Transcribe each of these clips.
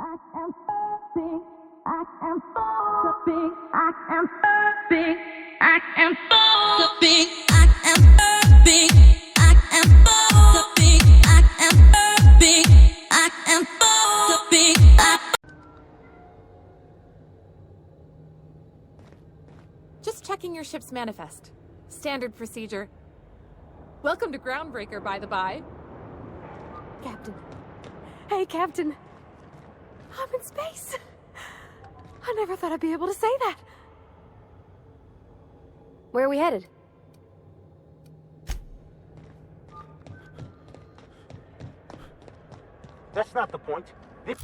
I am big. I am so big. I am big. I am so big. I am big. I am so big. I am big. I am so big. Just checking your ship's manifest. Standard procedure. Welcome to Groundbreaker, by the by. Captain. Hey, Captain. I'm in space. I never thought I'd be able to say that. Where are we headed? That's not the point. This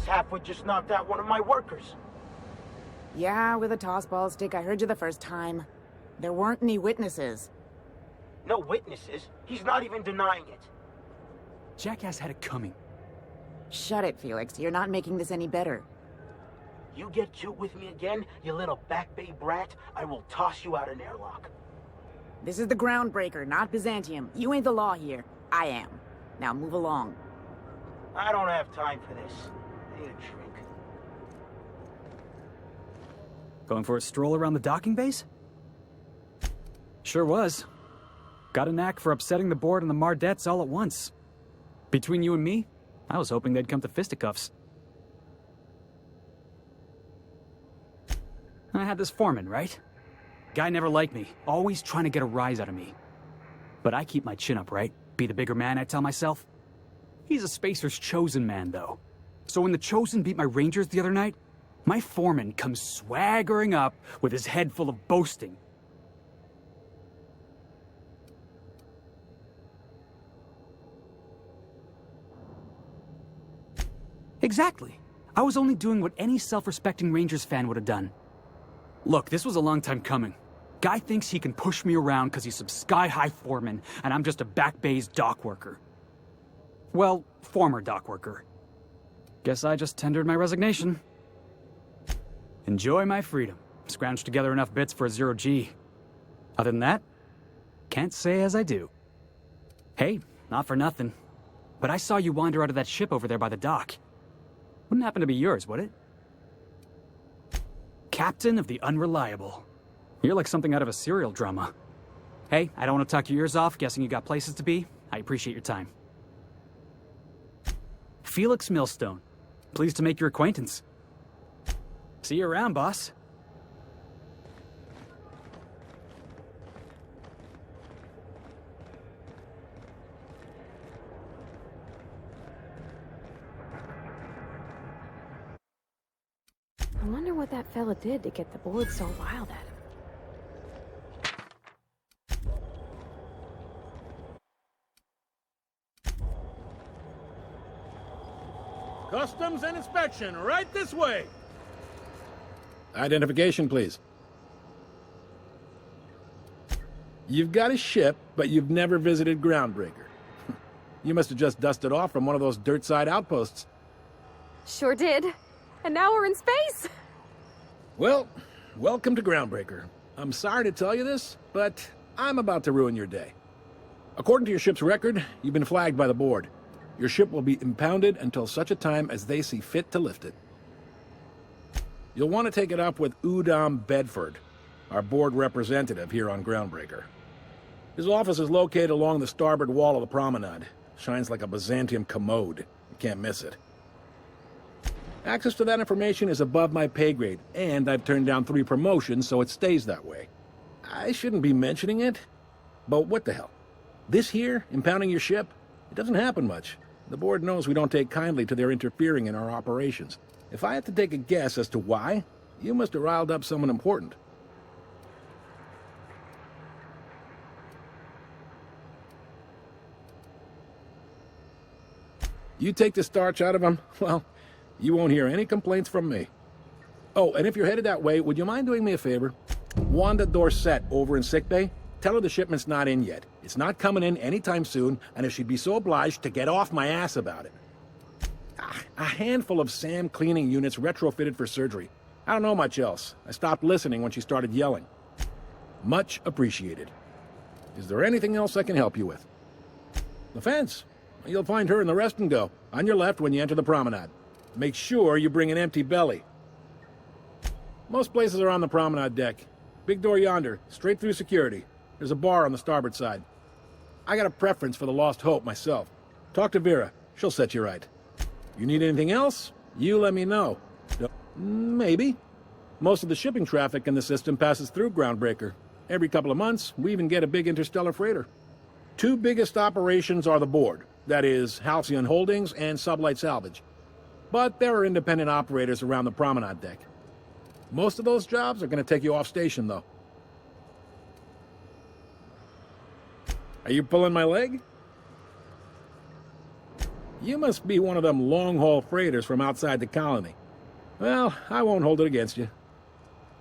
halfway just knocked out one of my workers. Yeah, with a tossball stick. I heard you the first time. There weren't any witnesses. No witnesses. He's not even denying it. Jackass had it coming. Shut it, Felix. You're not making this any better. You get cute with me again, you little back bay brat, I will toss you out an airlock. This is the Groundbreaker, not Byzantium. You ain't the law here. I am. Now move along. I don't have time for this. I need a drink. Going for a stroll around the docking base? Sure was. Got a knack for upsetting the board and the Mardettes all at once. Between you and me, I was hoping they'd come to fisticuffs. I had this foreman, right? Guy never liked me, always trying to get a rise out of me. But I keep my chin up, right? Be the bigger man, I tell myself. He's a Spacer's chosen man, though. So when the Chosen beat my Rangers the other night, my foreman comes swaggering up with his head full of boasting. Exactly. I was only doing what any self-respecting Rangers fan would have done. Look, this was a long time coming. Guy thinks he can push me around because he's some sky-high foreman, and I'm just a back bay's dock worker. Well, former dock worker. Guess I just tendered my resignation. Enjoy my freedom. Scrounged together enough bits for a 0G. Other than that, can't say as I do. Hey, not for nothing, but I saw you wander out of that ship over there by the dock. Wouldn't happen to be yours, would it? Captain of the Unreliable. You're like something out of a serial drama. Hey, I don't want to talk your ears off, guessing you got places to be. I appreciate your time. Felix Millstone. Pleased to make your acquaintance. See you around, boss. I wonder what that fella did to get the board so wild at him. Customs and inspection, right this way. Identification, please. You've got a ship, but you've never visited Groundbreaker. You must have just dusted off from one of those dirt-side outposts. Sure did. And now we're in space. Well, welcome to Groundbreaker. I'm sorry to tell you this, but I'm about to ruin your day. According to your ship's record, you've been flagged by the board. Your ship will be impounded until such a time as they see fit to lift it. You'll want to take it up with Udom Bedford, our board representative here on Groundbreaker. His office is located along the starboard wall of the promenade. Shines like a Byzantium commode. You can't miss it. Access to that information is above my pay grade, and I've turned down 3 promotions, so it stays that way. I shouldn't be mentioning it, but what the hell? This here, impounding your ship, it doesn't happen much. The board knows we don't take kindly to their interfering in our operations. If I had to take a guess as to why, you must have riled up someone important. You take the starch out of them, well, you won't hear any complaints from me. Oh, and if you're headed that way, would you mind doing me a favor? Wanda Dorset over in sickbay, tell her the shipment's not in yet. It's not coming in anytime soon, and if she'd be so obliged to get off my ass about it. A handful of SAM cleaning units retrofitted for surgery. I don't know much else. I stopped listening when she started yelling. Much appreciated. Is there anything else I can help you with? The fence. You'll find her in the rest and go, on your left when you enter the promenade. Make sure you bring an empty belly. Most places are on the promenade deck. Big door yonder, straight through security. There's a bar on the starboard side. I got a preference for the Lost Hope myself. Talk to Vera. She'll set you right. You need anything else? You let me know. Maybe. Most of the shipping traffic in the system passes through Groundbreaker. Every couple of months, we even get a big interstellar freighter. Two biggest operations are the board. That is, 𝘼𝙗𝙘𝙪𝙗 Holdings and Sublight Salvage. But there are independent operators around the promenade deck. Most of those jobs are going to take you off station, though. Are you pulling my leg? You must be one of them long-haul freighters from outside the colony. Well, I won't hold it against you.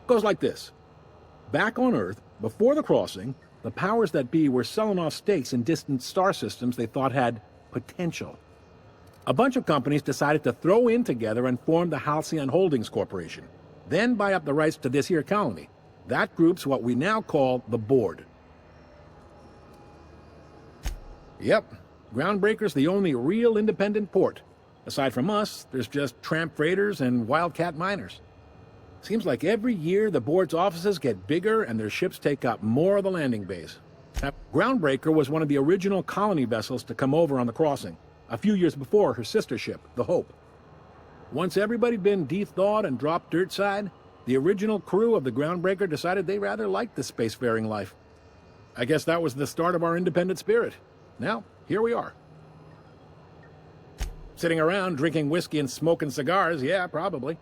Goes like this. Back on Earth, before the crossing, the powers that be were selling off stakes in distant star systems they thought had potential. A bunch of companies decided to throw in together and form the 𝘼𝙗𝙘𝙪𝙗 Holdings Corporation, then buy up the rights to this here colony. That group's what we now call the board. Yep, Groundbreaker's the only real independent port. Aside from us, there's just tramp freighters and wildcat miners. Seems like every year the board's offices get bigger and their ships take up more of the landing bays. Groundbreaker was one of the original colony vessels to come over on the crossing, a few years before her sister ship, the Hope. Once everybody'd been de-thawed and dropped dirtside, the original crew of the Groundbreaker decided they rather liked the spacefaring life. I guess that was the start of our independent spirit. Now, here we are. Sitting around drinking whiskey and smoking cigars, yeah, probably.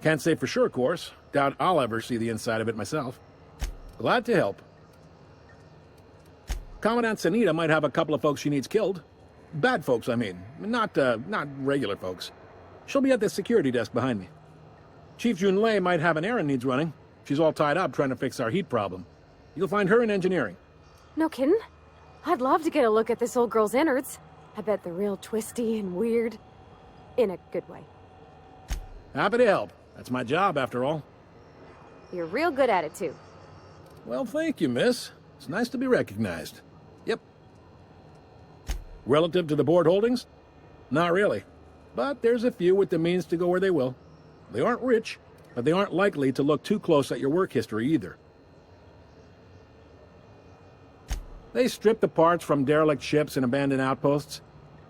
Can't say for sure, of course. Doubt I'll ever see the inside of it myself. Glad to help. Commandant Sanita might have a couple of folks she needs killed. Bad folks, I mean. Not regular folks. She'll be at the security desk behind me. Chief Junlei might have an errand needs running. She's all tied up trying to fix our heat problem. You'll find her in engineering. No kidding? I'd love to get a look at this old girl's innards. I bet they're real twisty and weird. In a good way. Happy to help. That's my job, after all. You're real good at it, too. Well, thank you, miss. It's nice to be recognized. Yep. Relative to the board holdings? Not really. But there's a few with the means to go where they will. They aren't rich, but they aren't likely to look too close at your work history either. They strip the parts from derelict ships and abandoned outposts.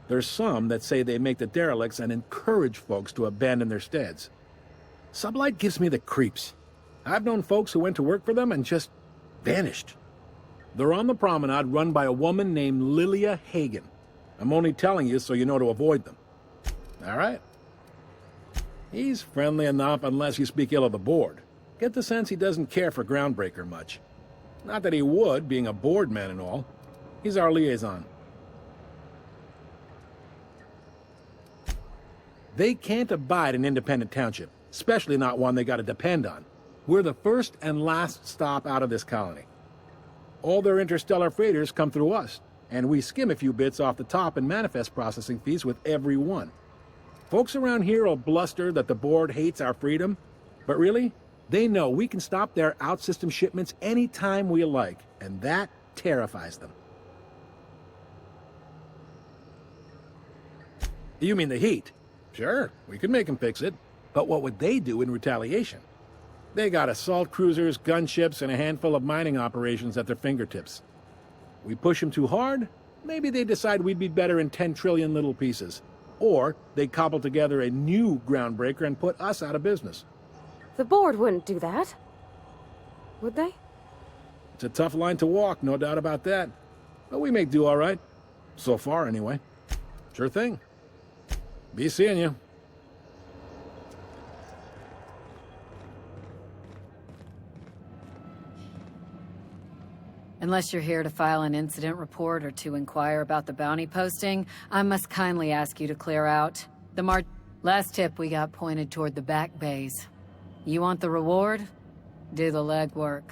There's some that say they make the derelicts and encourage folks to abandon their steads. Sublight gives me the creeps. I've known folks who went to work for them and just vanished. They're on the promenade run by a woman named 𝘼𝙗𝙘𝙧. I'm only telling you so you know to avoid them. All right. He's friendly enough unless you speak ill of the board. Get the sense he doesn't care for Groundbreaker much. Not that he would, being a board man and all. He's our liaison. They can't abide an independent township, especially not one they gotta depend on. We're the first and last stop out of this colony. All their interstellar freighters come through us, and we skim a few bits off the top in manifest processing fees with every one. Folks around here will bluster that the board hates our freedom, but really, they know we can stop their out-system shipments anytime we like, and that terrifies them. You mean the heat? Sure, we could make them fix it, but what would they do in retaliation? They got assault cruisers, gunships, and a handful of mining operations at their fingertips. We push them too hard, maybe they decide we'd be better in 10 trillion little pieces. Or they cobble together a new Groundbreaker and put us out of business. The board wouldn't do that. Would they? It's a tough line to walk, no doubt about that. But we make do all right. So far, anyway. Sure thing. Be seeing you. Unless you're here to file an incident report or to inquire about the bounty posting, I must kindly ask you to clear out. The last tip we got pointed toward the back bays. You want the reward? Do the legwork.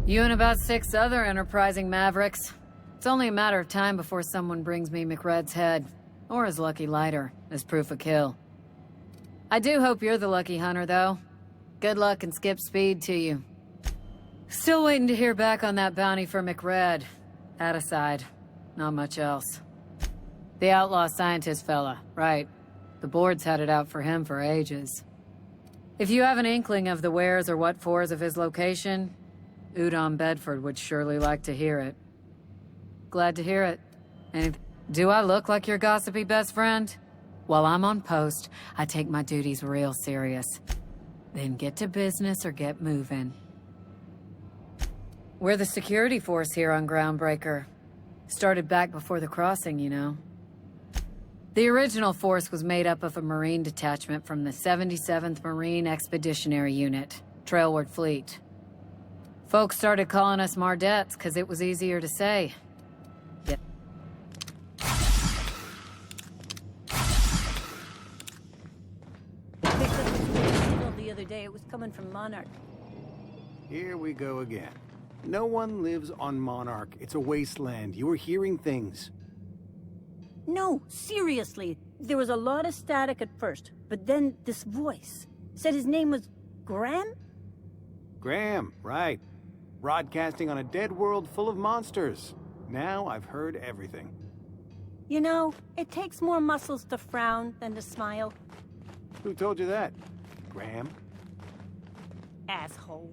You and about 6 other enterprising mavericks. It's only a matter of time before someone brings me McRed's head. Or his lucky lighter, as proof of kill. I do hope you're the lucky hunter, though. Good luck and skip speed to you. Still waiting to hear back on that bounty for McRed. That aside, not much else. The outlaw scientist fella, right. The board's had it out for him for ages. If you have an inkling of the wheres or what fors of his location, Udon Bedford would surely like to hear it. Glad to hear it. And do I look like your gossipy best friend? While I'm on post, I take my duties real serious. Then get to business or get moving. We're the security force here on Groundbreaker. Started back before the crossing, you know. The original force was made up of a Marine detachment from the 77th Marine Expeditionary Unit, Trailward Fleet. Folks started calling us Mardettes because it was easier to say. Yeah. Picked up this signal the other day. It was coming from Monarch. Here we go again. No one lives on Monarch. It's a wasteland. You were hearing things. No, seriously. There was a lot of static at first, but then this voice said his name was Graham? Graham, right. Broadcasting on a dead world full of monsters. Now I've heard everything. You know, it takes more muscles to frown than to smile. Who told you that? Graham? Asshole.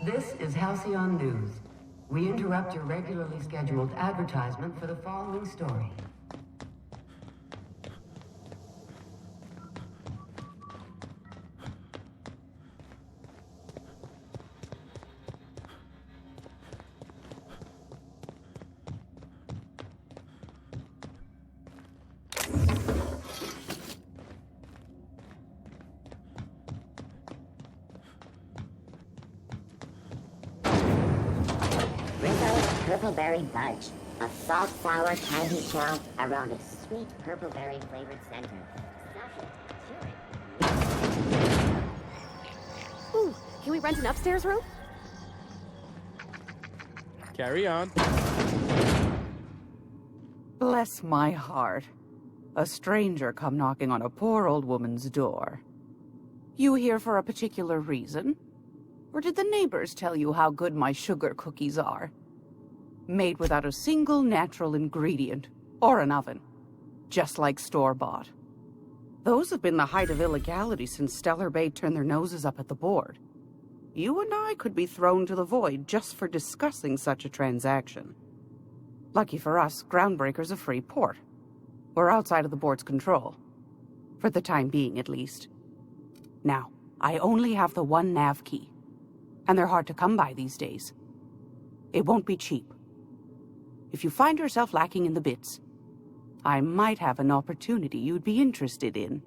This is Halcyon News. We interrupt your regularly scheduled advertisement for the following story. Purple-berry budge, a salt sour candy shell around a sweet purple berry flavored center. Ooh, can we rent an upstairs room? Carry on. Bless my heart. A stranger come knocking on a poor old woman's door. You here for a particular reason? Or did the neighbors tell you how good my sugar cookies are? Made without a single natural ingredient, or an oven. Just like store-bought. Those have been the height of illegality since Stellar Bay turned their noses up at the board. You and I could be thrown to the void just for discussing such a transaction. Lucky for us, Groundbreaker's a free port. We're outside of the board's control. For the time being, at least. Now, I only have the one nav key. And they're hard to come by these days. It won't be cheap. If you find yourself lacking in the bits, I might have an opportunity you'd be interested in.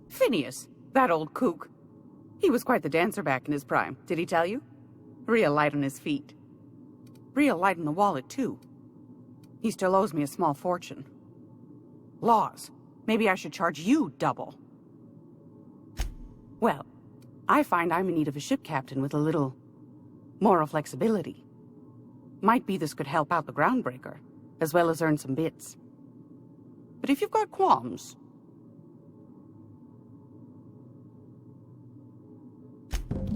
Phineas, that old kook. He was quite the dancer back in his prime, did he tell you? Real light on his feet. Real light on the wallet, too. He still owes me a small fortune. Laws. Maybe I should charge you double. Well, I find I'm in need of a ship captain with a little moral flexibility. Might be this could help out the Groundbreaker, as well as earn some bits. But if you've got qualms...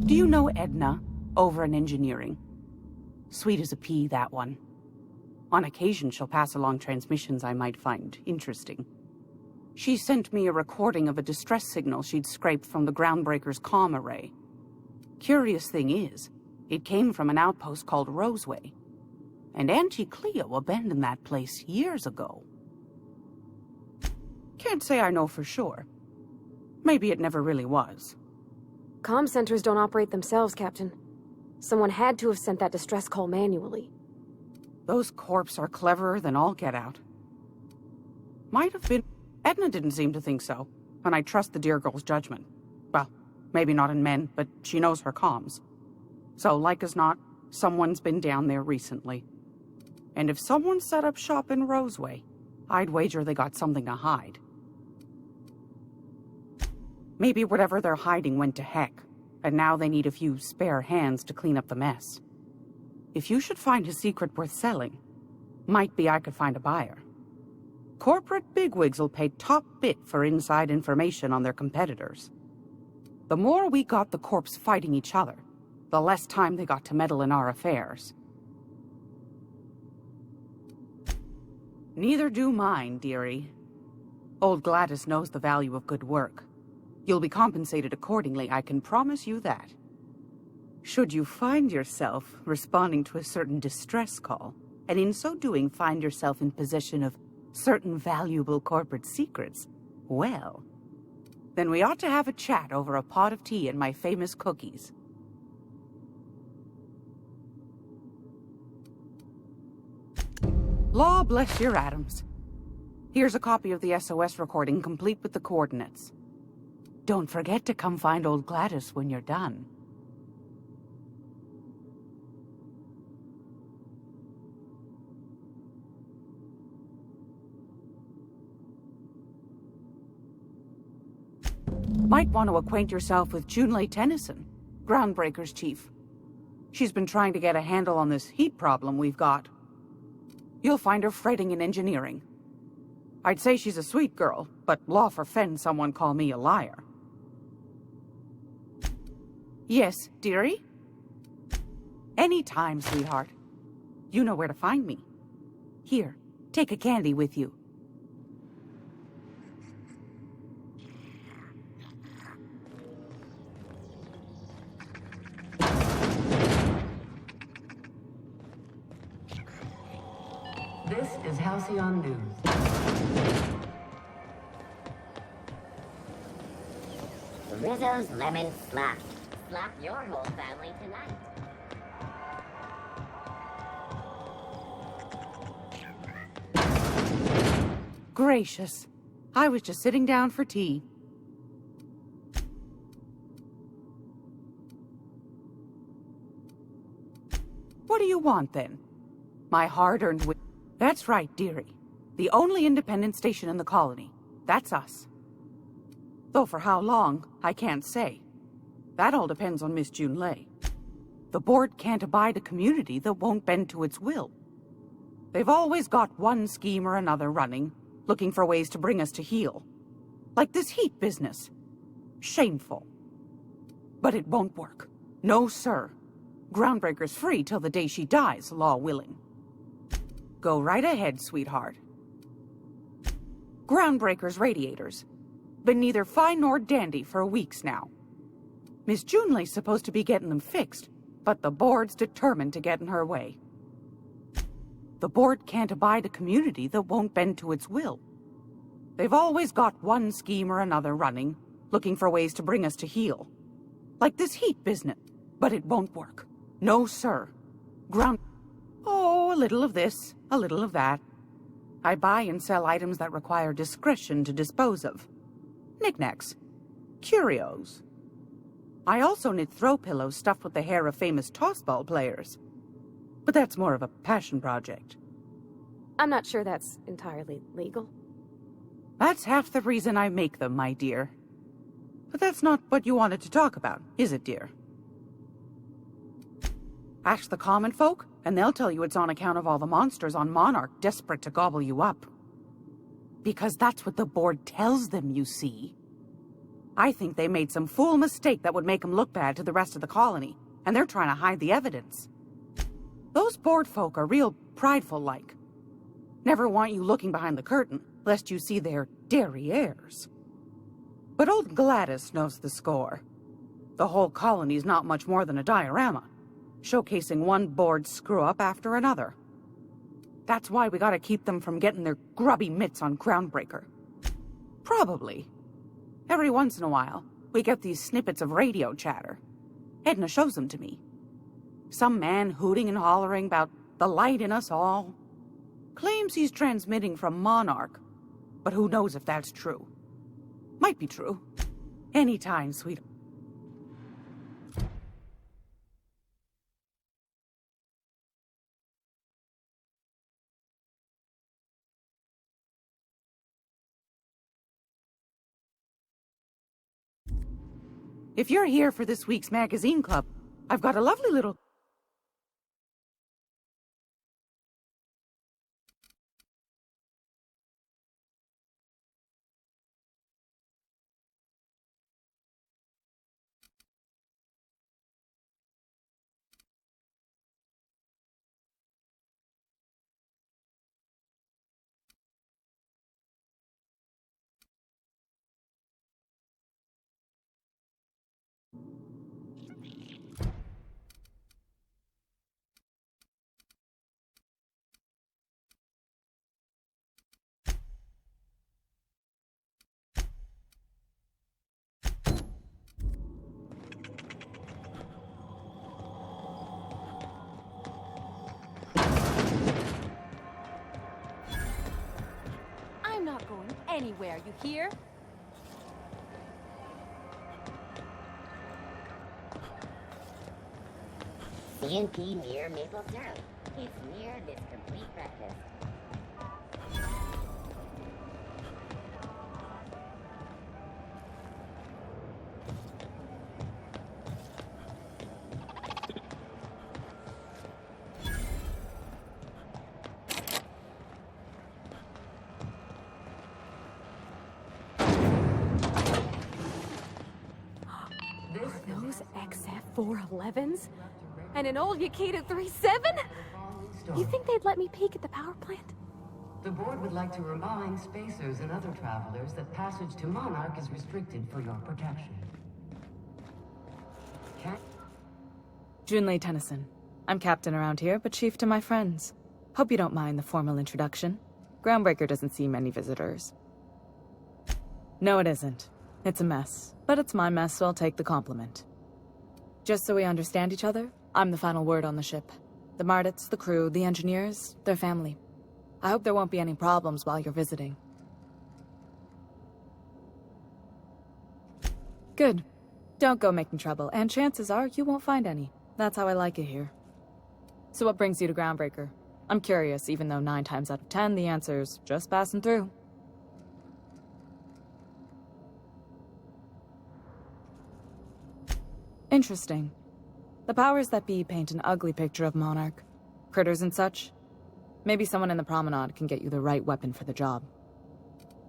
Do you know Edna, over in engineering? Sweet as a pea, that one. On occasion, she'll pass along transmissions I might find interesting. She sent me a recording of a distress signal she'd scraped from the Groundbreaker's comm array. Curious thing is, it came from an outpost called Roseway. And Auntie Cleo abandoned that place years ago. Can't say I know for sure. Maybe it never really was. Comm centers don't operate themselves, Captain. Someone had to have sent that distress call manually. Those corps are cleverer than all get out. Might have been... Edna didn't seem to think so, and I trust the dear girl's judgment. Well, maybe not in men, but she knows her comms. So, like as not, someone's been down there recently. And if someone set up shop in Roseway, I'd wager they got something to hide. Maybe whatever they're hiding went to heck, and now they need a few spare hands to clean up the mess. If you should find a secret worth selling, might be I could find a buyer. Corporate bigwigs will pay top bit for inside information on their competitors. The more we got the corps fighting each other, the less time they got to meddle in our affairs. Neither do mine, dearie. Old Gladys knows the value of good work. You'll be compensated accordingly, I can promise you that. Should you find yourself responding to a certain distress call, and in so doing find yourself in possession of certain valuable corporate secrets, well, then we ought to have a chat over a pot of tea and my famous cookies. Law bless your atoms. Here's a copy of the SOS recording, complete with the coordinates. Don't forget to come find old Gladys when you're done. Might want to acquaint yourself with 𝘼𝙗𝙘𝙪𝙩 Tennyson, Groundbreaker's chief. She's been trying to get a handle on this heat problem we've got. You'll find her fretting in engineering. I'd say she's a sweet girl, but law forfend someone call me a liar. Yes, dearie? Anytime, sweetheart. You know where to find me. Here, take a candy with you. This is Halcyon News. Rizzo's Lemon Slap. Slap your whole family tonight. Gracious. I was just sitting down for tea. What do you want, then? My hard-earned wi— That's right, dearie. The only independent station in the colony. That's us. Though for how long, I can't say. That all depends on Miss 𝘼𝙗𝙧. The board can't abide a community that won't bend to its will. They've always got one scheme or another running, looking for ways to bring us to heel. Like this heat business. Shameful. But it won't work. No, sir. Groundbreaker's free till the day she dies, law willing. Go right ahead, sweetheart. Groundbreaker's radiators. Been neither fine nor dandy for weeks now. Miss 𝘼𝙗𝙧's supposed to be getting them fixed, but the board's determined to get in her way. The board can't abide a community that won't bend to its will. They've always got one scheme or another running, looking for ways to bring us to heel. Like this heat business. But it won't work. No, sir. Oh, a little of this, a little of that. I buy and sell items that require discretion to dispose of. Knickknacks. Curios. I also knit throw pillows stuffed with the hair of famous tossball players. But that's more of a passion project. I'm not sure that's entirely legal. That's half the reason I make them, my dear. But that's not what you wanted to talk about, is it, dear? Ask the common folk, and they'll tell you it's on account of all the monsters on Monarch desperate to gobble you up. Because that's what the board tells them, you see. I think they made some fool mistake that would make them look bad to the rest of the colony, and they're trying to hide the evidence. Those board folk are real prideful-like. Never want you looking behind the curtain, lest you see their derrieres. But old Gladys knows the score. The whole colony's not much more than a diorama, showcasing one board screw-up after another. That's why we gotta keep them from getting their grubby mitts on Groundbreaker. Probably. Every once in a while, we get these snippets of radio chatter. Edna shows them to me. Some man hooting and hollering about the light in us all. Claims he's transmitting from Monarch, but who knows if that's true. Might be true. Anytime, sweet. If you're here for this week's magazine club, I've got a lovely little... I'm not going anywhere, you hear? CNP near Maple Syrup. It's near this complete breakfast. Those XF411s? And an old 𝘼𝙗𝙘𝙧? You think they'd let me peek at the power plant? The board would like to remind spacers and other travelers that passage to Monarch is restricted for your protection. 𝘼𝙗𝙘𝙧 Tennyson. I'm captain around here, but chief to my friends. Hope you don't mind the formal introduction. Groundbreaker doesn't see many visitors. No, it isn't. It's a mess. But it's my mess, so I'll take the compliment. Just so we understand each other, I'm the final word on the ship. The Mardits, the crew, the engineers, their family. I hope there won't be any problems while you're visiting. Good. Don't go making trouble, and chances are you won't find any. That's how I like it here. So what brings you to Groundbreaker? I'm curious, even though 9 times out of 10 the answer's just passing through. Interesting. The powers that be paint an ugly picture of Monarch. Critters and such. Maybe someone in the promenade can get you the right weapon for the job.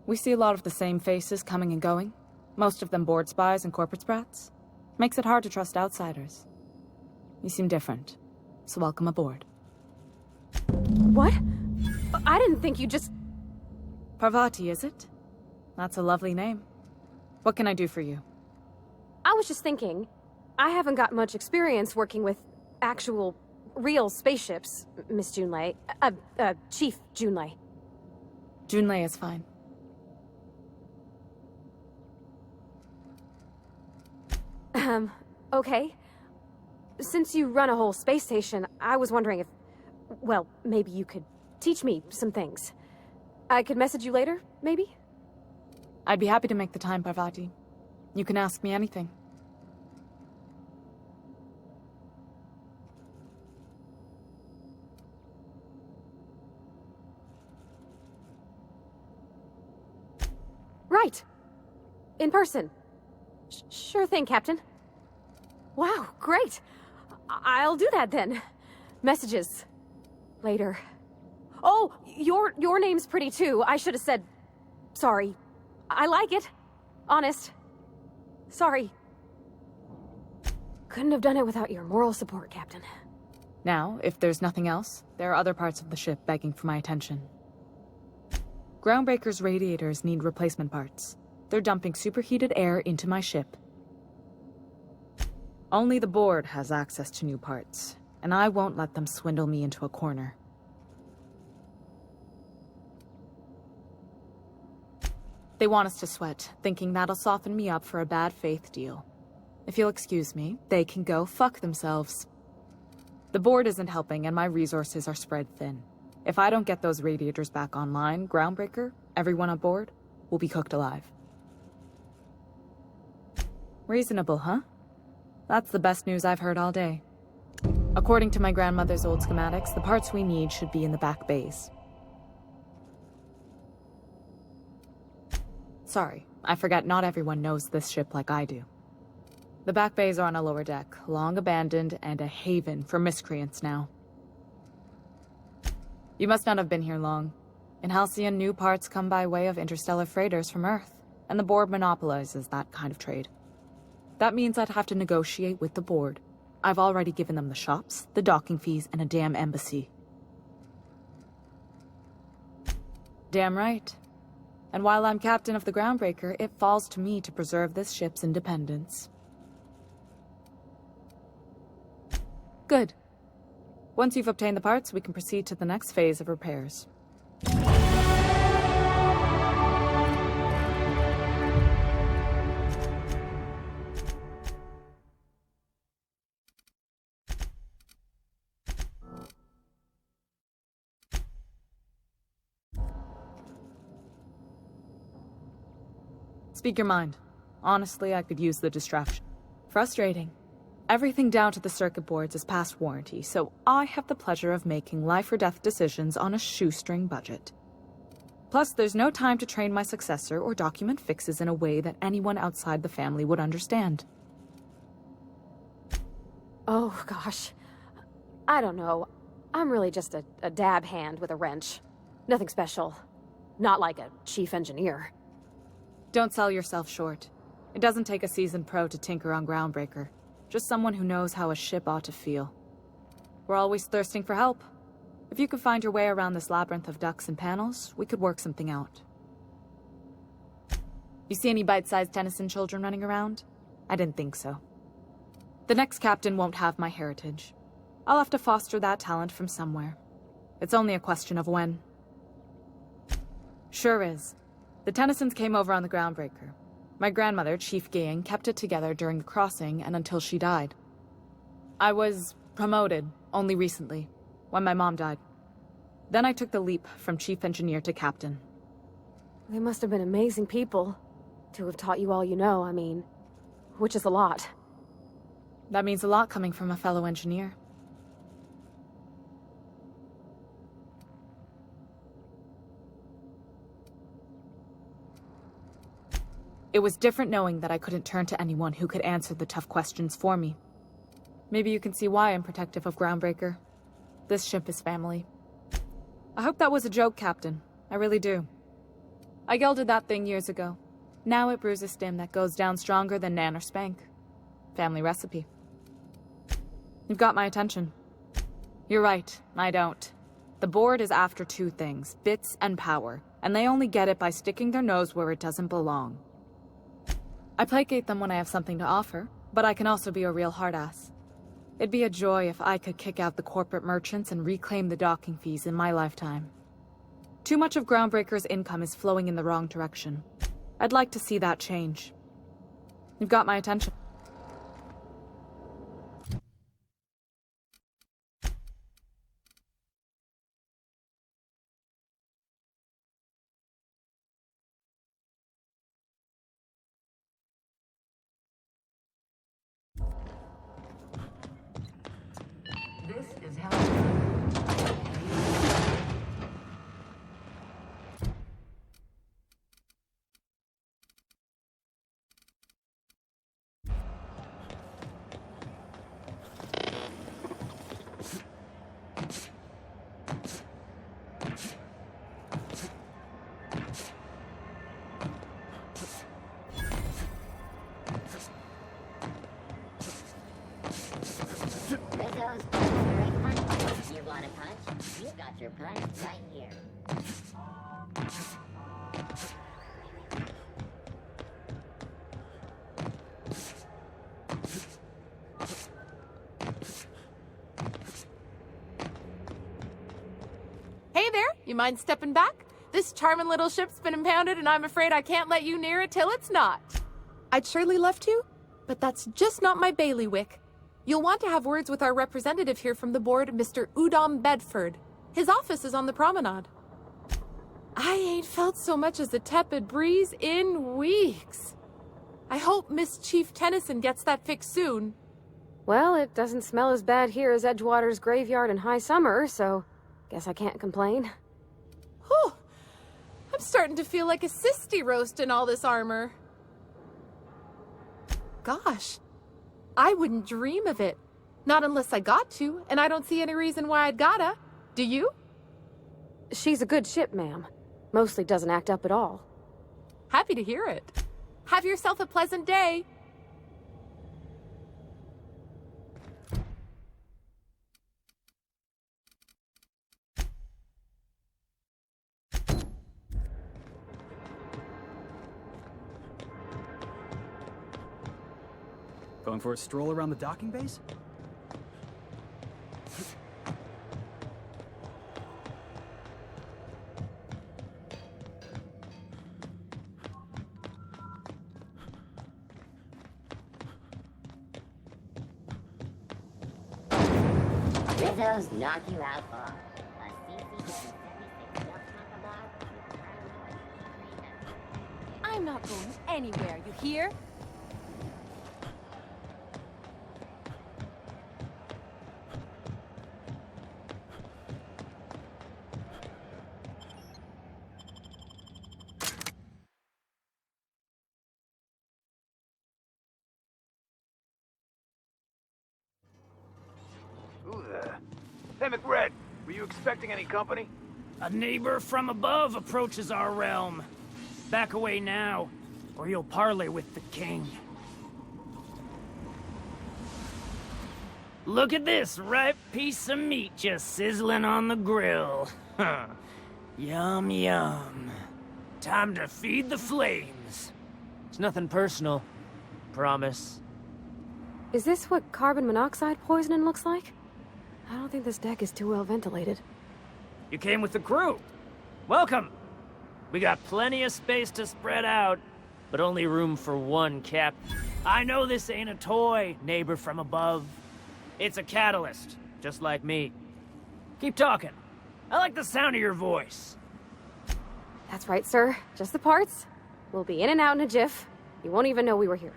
We see a lot of the same faces coming and going. Most of them board spies and corporate sprats. Makes it hard to trust outsiders. You seem different, so welcome aboard. What? I didn't think you just... Parvati, is it? That's a lovely name. What can I do for you? I was just thinking, I haven't got much experience working with actual, real spaceships, Miss 𝘼𝙗𝙗. Chief 𝘼𝙗𝙗. 𝘼𝙗𝙗 is fine. Okay. Since you run a whole space station, I was wondering if... Well, maybe you could teach me some things. I could message you later, maybe? I'd be happy to make the time, Parvati. You can ask me anything. Right. In person. Sure thing, Captain. Wow, great. I'll do that then. Messages. Later. Oh, your name's pretty too. I should have said... Sorry. I like it. Honest. Sorry. Couldn't have done it without your moral support, Captain. Now, if there's nothing else, there are other parts of the ship begging for my attention. Groundbreaker's radiators need replacement parts. They're dumping superheated air into my ship. Only the board has access to new parts, and I won't let them swindle me into a corner. They want us to sweat, thinking that'll soften me up for a bad faith deal. If you'll excuse me, they can go fuck themselves. The board isn't helping, and my resources are spread thin. If I don't get those radiators back online, Groundbreaker, everyone aboard, will be cooked alive. Reasonable, huh? That's the best news I've heard all day. According to my grandmother's old schematics, the parts we need should be in the back bays. Sorry, I forget not everyone knows this ship like I do. The back bays are on a lower deck, long abandoned and a haven for miscreants now. You must not have been here long. In Halcyon, new parts come by way of interstellar freighters from Earth, and the board monopolizes that kind of trade. That means I'd have to negotiate with the board. I've already given them the shops, the docking fees, and a damn embassy. Damn right. And while I'm captain of the Groundbreaker, it falls to me to preserve this ship's independence. Good. Once you've obtained the parts, we can proceed to the next phase of repairs. Speak your mind. Honestly, I could use the distraction. Frustrating. Everything down to the circuit boards is past warranty, so I have the pleasure of making life or death decisions on a shoestring budget. Plus, there's no time to train my successor or document fixes in a way that anyone outside the family would understand. Oh, gosh. I don't know. I'm really just a dab hand with a wrench. Nothing special. Not like a chief engineer. Don't sell yourself short. It doesn't take a seasoned pro to tinker on Groundbreaker. Just someone who knows how a ship ought to feel. We're always thirsting for help. If you could find your way around this labyrinth of ducts and panels, we could work something out. You see any bite-sized Tennyson children running around? I didn't think so. The next captain won't have my heritage. I'll have to foster that talent from somewhere. It's only a question of when. Sure is. The Tennysons came over on the Groundbreaker. My grandmother, Chief 𝘼𝙗𝙘𝙘, kept it together during the crossing and until she died. I was promoted only recently, when my mom died. Then I took the leap from chief engineer to captain. They must have been amazing people to have taught you all you know, I mean, which is a lot. That means a lot coming from a fellow engineer. It was different knowing that I couldn't turn to anyone who could answer the tough questions for me. Maybe you can see why I'm protective of Groundbreaker. This ship is family. I hope that was a joke, Captain. I really do. I gelded that thing years ago. Now it brews a stim that goes down stronger than Nan or Spank. Family recipe. You've got my attention. You're right, I don't. The board is after two things, bits and power, and they only get it by sticking their nose where it doesn't belong. I placate them when I have something to offer, but I can also be a real hard-ass. It'd be a joy if I could kick out the corporate merchants and reclaim the docking fees in my lifetime. Too much of Groundbreaker's income is flowing in the wrong direction. I'd like to see that change. You've got my attention. This is how. You want a punch? You got your punch right here. Hey there, you mind stepping back? This charming little ship's been impounded and I'm afraid I can't let you near it till it's not. I'd surely love to, but that's just not my bailiwick. You'll want to have words with our representative here from the board, Mr. Udom Bedford. His office is on the promenade. I ain't felt so much as a tepid breeze in weeks. I hope Miss Chief Tennyson gets that fixed soon. Well, it doesn't smell as bad here as Edgewater's graveyard in high summer, so guess I can't complain. Whew. I'm starting to feel like a cysty roast in all this armor. Gosh, I wouldn't dream of it. Not unless I got to, and I don't see any reason why I'd gotta. Do you? She's a good ship, ma'am. Mostly doesn't act up at all. Happy to hear it. Have yourself a pleasant day. Going for a stroll around the docking base? Rizzo's knock you out for I'm not going anywhere, you hear? Who there? Hey, McRed, were you expecting any company? A neighbor from above approaches our realm. Back away now, or you'll parley with the king. Look at this ripe piece of meat just sizzling on the grill. Huh. Yum, yum. Time to feed the flames. It's nothing personal. Promise. Is this what carbon monoxide poisoning looks like? I don't think this deck is too well ventilated. You came with the crew. Welcome. We got plenty of space to spread out, but only room for one cap. I know this ain't a toy, neighbor from above. It's a catalyst, just like me. Keep talking. I like the sound of your voice. That's right, sir. Just the parts. We'll be in and out in a jiff. You won't even know we were here.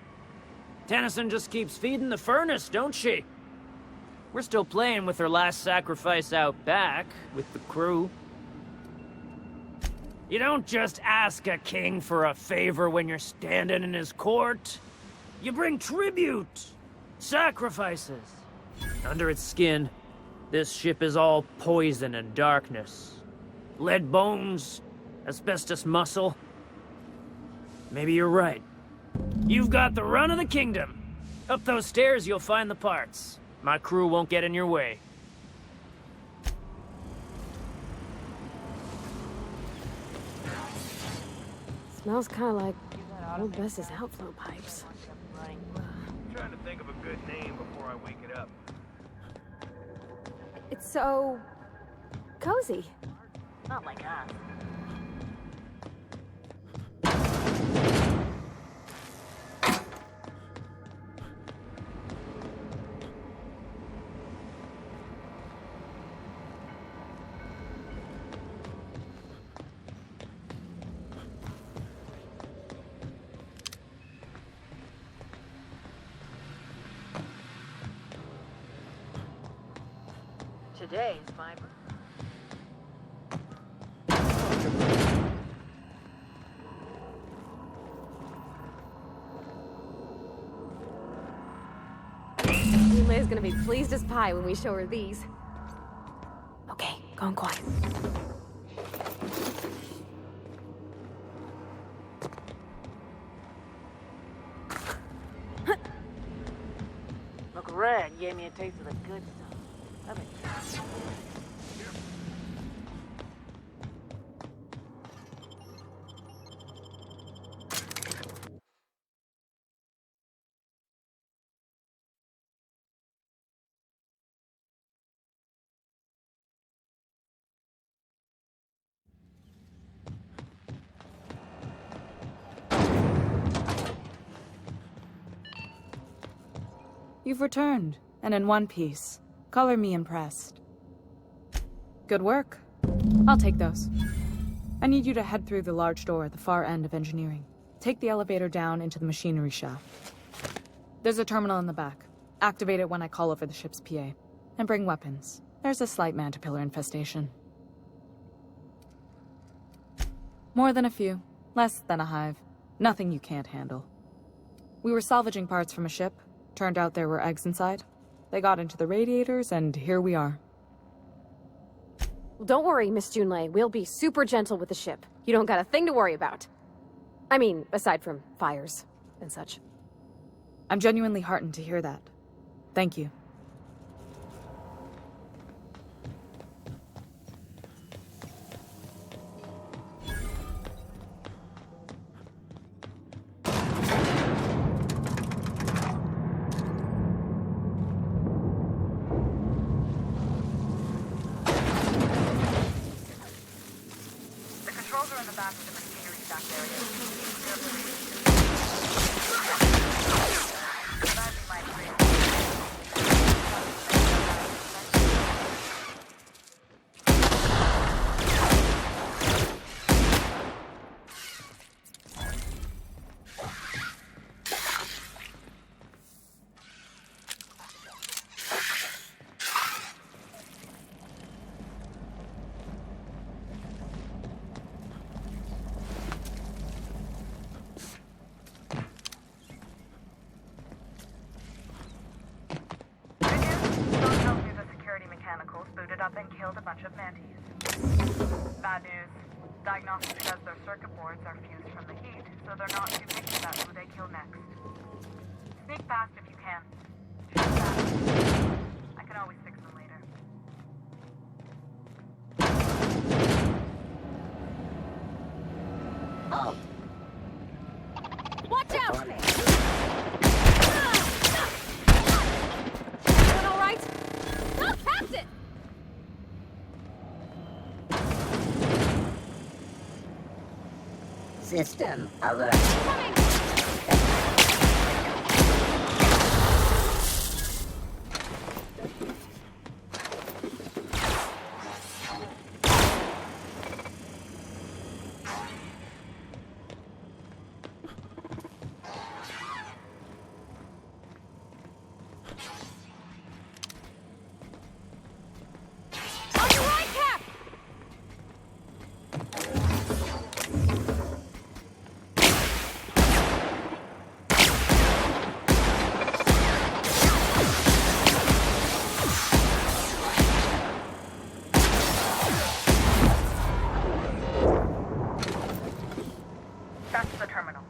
Tennyson just keeps feeding the furnace, don't she? We're still playing with her last sacrifice out back, with the crew. You don't just ask a king for a favor when you're standing in his court. You bring tribute, sacrifices. Under its skin, this ship is all poison and darkness. Lead bones, asbestos muscle. Maybe you're right. You've got the run of the kingdom. Up those stairs, you'll find the parts. My crew won't get in your way. Smells kind of like old Bess's outflow pipes. I'm trying to think of a good name before I wake it up. It's so cozy. Not like us. Today's my Leia's gonna be pleased as pie when we show her these. Okay, going quiet. Look, Red gave me a taste of the good stuff. I mean, You've returned, and in one piece. Color me impressed. Good work. I'll take those. I need you to head through the large door at the far end of engineering. Take the elevator down into the machinery shaft. There's a terminal in the back. Activate it when I call over the ship's PA. And bring weapons. There's a slight mantipillar infestation. More than a few. Less than a hive. Nothing you can't handle. We were salvaging parts from a ship. Turned out there were eggs inside. They got into the radiators, and here we are. Don't worry, Miss 𝘼𝙗𝙗. We'll be super gentle with the ship. You don't got a thing to worry about. I mean, aside from fires and such. I'm genuinely heartened to hear that. Thank you. booted up and killed a bunch of mantis. Bad news. Diagnostic says their circuit boards are fused from the heat, so they're not too picky about who they kill next. Sneak past if you can. Shoot fast. I can always fix them later. Oh. Watch out! Everyone all right? Oh, Captain! System alert. Coming! That's the terminal.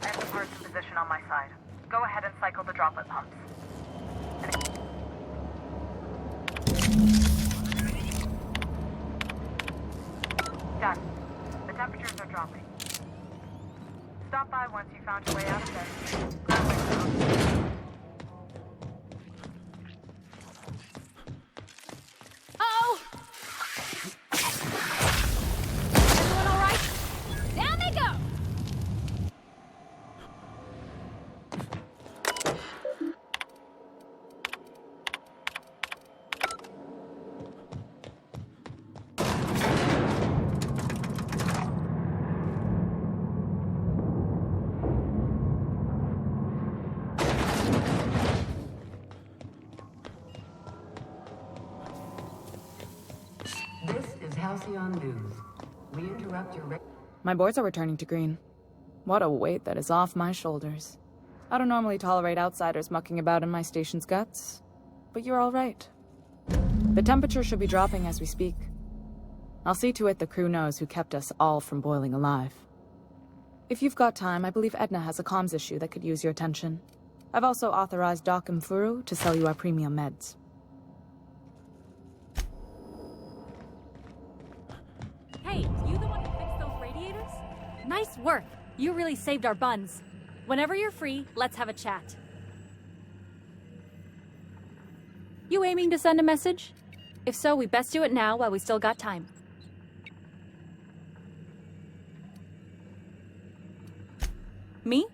I have the parts in position on my side. Go ahead and cycle the droplet pumps. Done. The temperatures are dropping. Stop by once you found your way out of bed. Uh-oh! Everyone all right? Down they go! This is 𝘼𝙗𝙘𝙘𝙧 News. We interrupt your... My boards are returning to green. What a weight that is off my shoulders. I don't normally tolerate outsiders mucking about in my station's guts, but you're all right. The temperature should be dropping as we speak. I'll see to it the crew knows who kept us all from boiling alive. If you've got time, I believe Edna has a comms issue that could use your attention. I've also authorized Doc Mfuru to sell you our premium meds. Hey, you the one who fixed those radiators? Nice work. You really saved our buns. Whenever you're free, let's have a chat. You aiming to send a message? If so, we best do it now while we still got time. Me?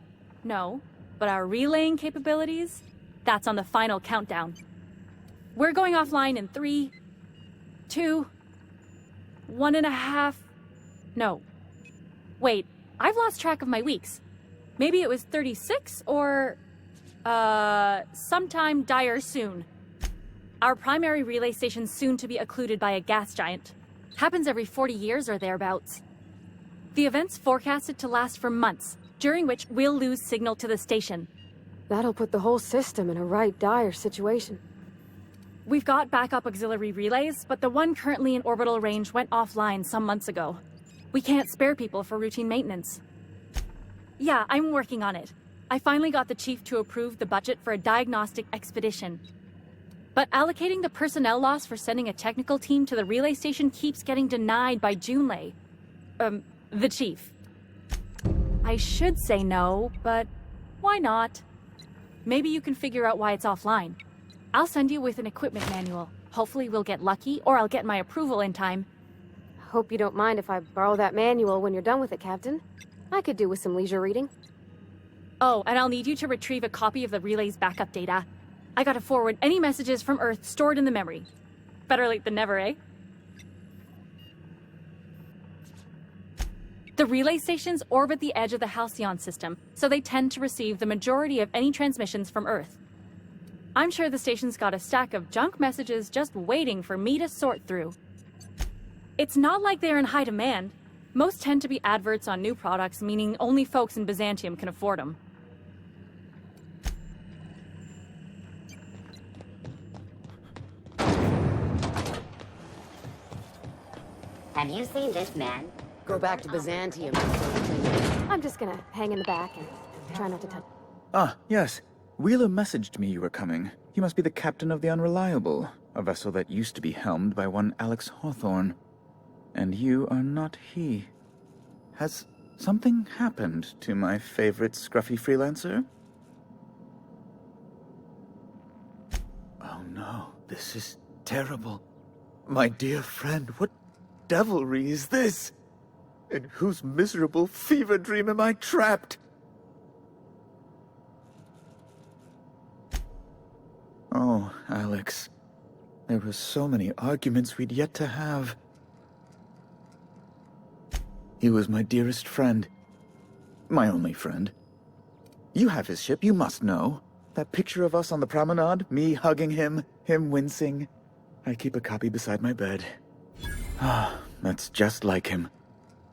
No. But our relaying capabilities? That's on the final countdown. We're going offline in 3, 2, 1.5... No. Wait, I've lost track of my weeks. Maybe it was 36 or... sometime dire soon. Our primary relay station's soon to be occluded by a gas giant. Happens every 40 years or thereabouts. The event's forecasted to last for months, during which we'll lose signal to the station. That'll put the whole system in a right dire situation. We've got backup auxiliary relays, but the one currently in orbital range went offline some months ago. We can't spare people for routine maintenance. Yeah, I'm working on it. I finally got the chief to approve the budget for a diagnostic expedition. But allocating the personnel loss for sending a technical team to the relay station keeps getting denied by 𝘼𝙗𝙘𝙧. The chief. I should say no, but why not? Maybe you can figure out why it's offline. I'll send you with an equipment manual. Hopefully we'll get lucky, or I'll get my approval in time. Hope you don't mind if I borrow that manual when you're done with it, Captain. I could do with some leisure reading. Oh, and I'll need you to retrieve a copy of the relay's backup data. I gotta forward any messages from Earth stored in the memory. Better late than never, eh? The relay stations orbit the edge of the Halcyon system, so they tend to receive the majority of any transmissions from Earth. I'm sure the station's got a stack of junk messages just waiting for me to sort through. It's not like they're in high demand. Most tend to be adverts on new products, meaning only folks in Byzantium can afford them. Have you seen this man? Go back to Byzantium. I'm just gonna hang in the back and try not to touch. Ah, yes. Wheeler messaged me you were coming. He must be the captain of the Unreliable, a vessel that used to be helmed by one Alex Hawthorne. And you are not he. Has something happened to my favorite scruffy freelancer? Oh no, this is terrible. My dear friend, what devilry is this? In whose miserable fever dream am I trapped? Oh, Alex. There were so many arguments we'd yet to have. He was my dearest friend. My only friend. You have his ship, you must know. That picture of us on the promenade, me hugging him, him wincing. I keep a copy beside my bed. Ah, that's just like him.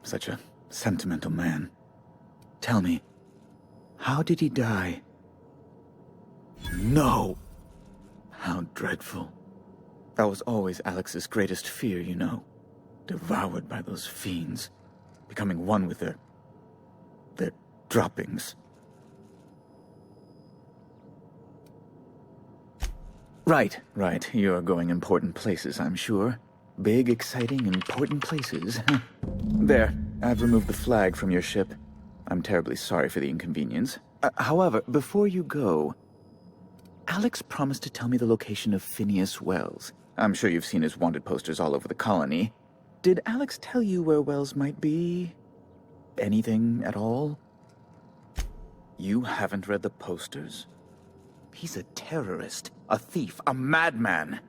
Such a sentimental man. Tell me, how did he die? No! How dreadful. That was always Alex's greatest fear, you know. Devoured by those fiends. Becoming one with their droppings. Right. You're going important places, I'm sure. Big, exciting, important places. There, I've removed the flag from your ship. I'm terribly sorry for the inconvenience. However, before you go, Alex promised to tell me the location of Phineas Wells. I'm sure you've seen his wanted posters all over the colony. Did Alex tell you where Wells might be? Anything at all? You haven't read the posters? He's a terrorist, a thief, a madman.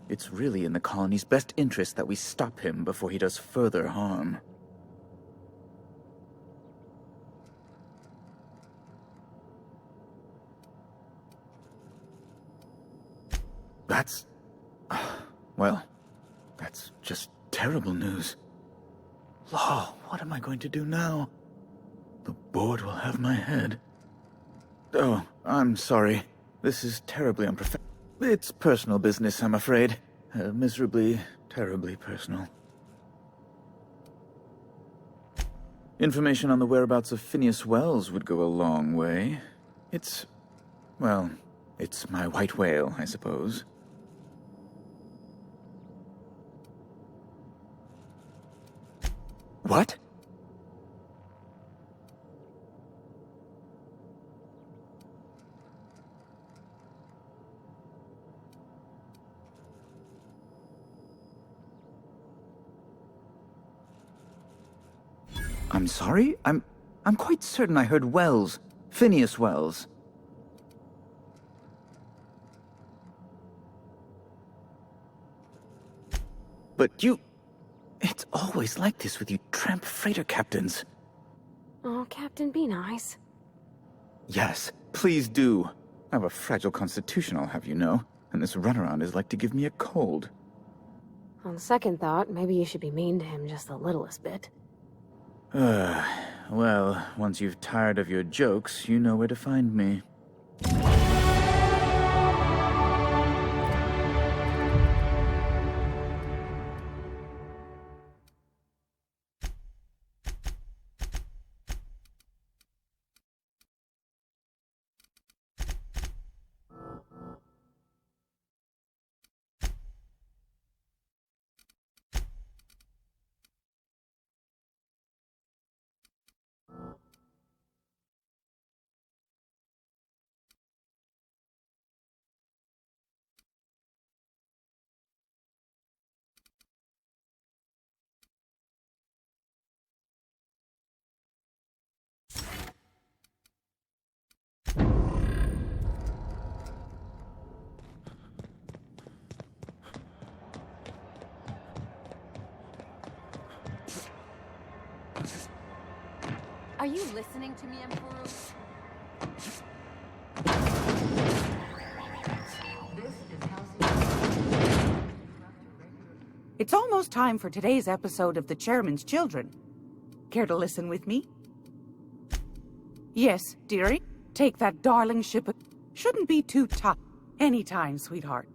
It's really in the colony's best interest that we stop him before he does further harm. That's... well, that's just terrible news. Law, what am I going to do now? The board will have my head. Oh, I'm sorry. This is terribly unprofessional. It's personal business, I'm afraid. Miserably, terribly personal. Information on the whereabouts of Phineas Wells would go a long way. It's... well, it's my white whale, I suppose. What? I'm sorry? I'm quite certain I heard Wells. Phineas Wells. But you... It's always like this with you tramp freighter captains. Oh, Captain, be nice. Yes, please do. I have a fragile constitution, I'll have you know, and this runaround is like to give me a cold. On second thought, maybe you should be mean to him just the littlest bit. Well, once you've tired of your jokes, you know where to find me. Are you listening to me, Emperor? It's almost time for today's episode of The Chairman's Children. Care to listen with me? Yes, dearie. Take that darling ship. Shouldn't be too tough. Anytime, sweetheart.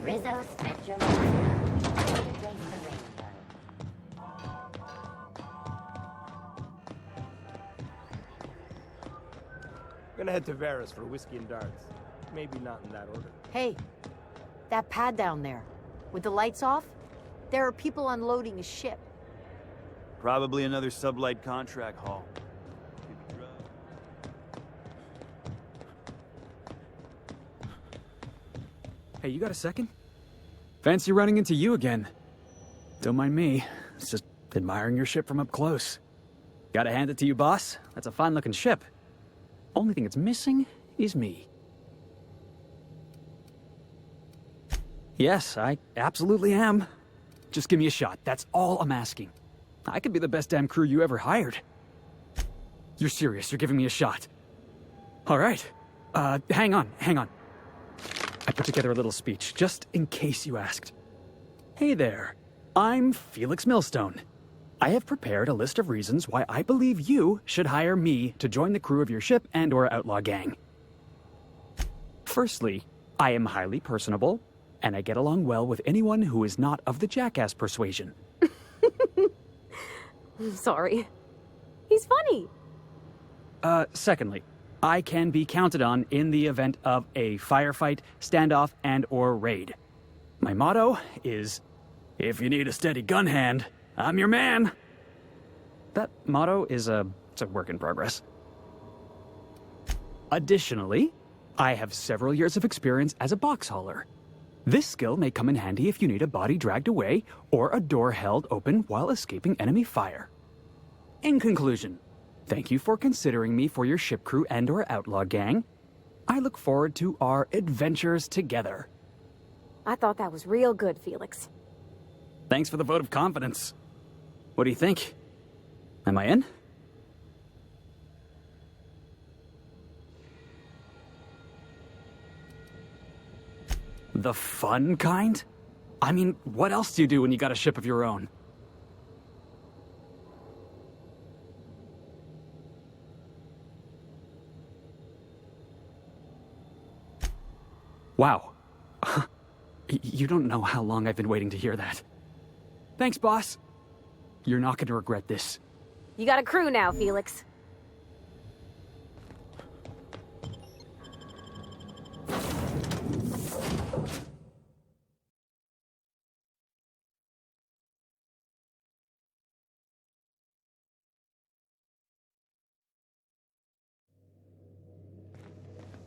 Rizzo Spectrum. Gonna head to Varus for whiskey and darts. Maybe not in that order. Hey, that pad down there, with the lights off, there are people unloading a ship. Probably another sublight contract haul. Hey, you got a second? Fancy running into you again. Don't mind me. It's just admiring your ship from up close. Gotta hand it to you, boss. That's a fine-looking ship. Only thing it's missing is me. Yes, I absolutely am. Just give me a shot. That's all I'm asking. I could be the best damn crew you ever hired. You're serious. You're giving me a shot. All right. Hang on. I put together a little speech, just in case you asked. Hey there. I'm Felix Millstone. I have prepared a list of reasons why I believe you should hire me to join the crew of your ship and/or outlaw gang. Firstly, I am highly personable, and I get along well with anyone who is not of the jackass persuasion. Sorry. He's funny. Secondly, I can be counted on in the event of a firefight, standoff, and/or raid. My motto is, if you need a steady gun hand, I'm your man. That motto is it's a work in progress. Additionally, I have several years of experience as a box hauler. This skill may come in handy if you need a body dragged away or a door held open while escaping enemy fire. In conclusion, thank you for considering me for your ship crew and/or outlaw gang. I look forward to our adventures together. I thought that was real good, Felix. Thanks for the vote of confidence. What do you think? Am I in? The fun kind? I mean, what else do you do when you got a ship of your own? Wow. You don't know how long I've been waiting to hear that. Thanks, boss. You're not going to regret this. You got a crew now, Felix.